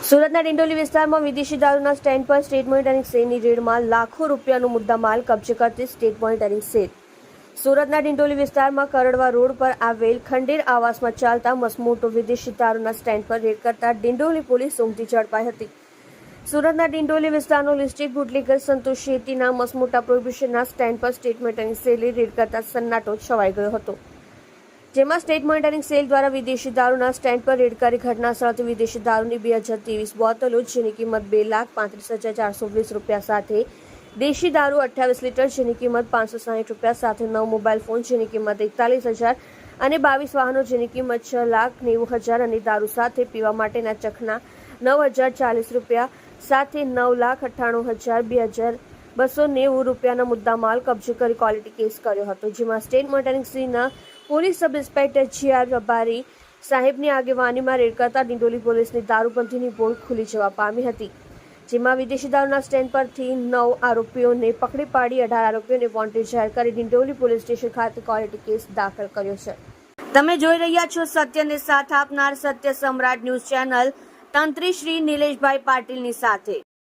સુરતના ડિંડોલી વિસ્તારમાં વિદેશી દારૂના સ્ટેન્ડ પર સ્ટેટ મોનિટરિંગ સેલની રેડમાં લાખો રૂપિયાનો મુદ્દામાલ કબજે કરતી સ્ટેટ મોનિટરિંગ સેલ સુરતના ડિંડોલી વિસ્તારમાં કરડવા રોડ પર આવેલ ખંડેર આવાસમાં ચાલતા મસમોટો વિદેશી દારૂના સ્ટેન્ડ પર રેડ કરતા ડિંડોલી પોલીસ ઉમટી ઝડપાઈ હતી. સુરતના ડિંડોલી વિસ્તારનો લિસ્ટેડ બુટલેગર સંતોષ શેટ્ટીના મસમોટા પ્રોહિબિશનના સ્ટેન્ડ પર સ્ટેટ મોનિટરિંગ સેલે રેડ કરતા સન્નાટો છવાઈ ગયો હતો. જેમાં સ્ટેટ મોનિટરિંગ સેલ દ્વારા વિદેશી દારૂના સ્ટેન્ડ પર રેડ કરી ઘટના સ્થળથી વિદેશી દારૂની 2023 બોટલો જેની કિંમત ₹2,35,420 સાથે દેશી દારૂ 28 લીટર જેની કિંમત ₹560 સાથે 9 મોબાઈલ ફોન જેની કિંમત 41,000 અને 22 વાહનો જેની કિંમત ₹6,90,000 અને દારૂ સાથે પીવા માટેના ચખના ₹9,040 સાથે ₹9,98,290 મુદ્દામાલ કબજે કરી ક્વોલિટી કેસ કર્યો હતો. જેમાં સ્ટેટ મોનિટરિંગ સેલના police sub inspector GR Rabari સાહેબની આગેવાનીમાં રેડ કરતા ડિંડોલી પોલીસની દારૂબંધીની પોલ ખુલી જવા પામી હતી. જેમાં વિદેશી દારૂના સ્ટેન્ડ પરથી 9 આરોપીઓને પકડી પાડી 18 આરોપીઓને વોન્ટેડ જાહેર કરી ડિંડોલી પોલીસ સ્ટેશન ખાતે ક્વોલિટી કેસ દાખલ કર્યો છે. તમે જોઈ રહ્યા છો સત્યને સાથ આપનાર સત્ય સમ્રાટ ન્યૂઝ ચેનલ તંત્રી શ્રી નિલેશભાઈ પાટીલની સાથે.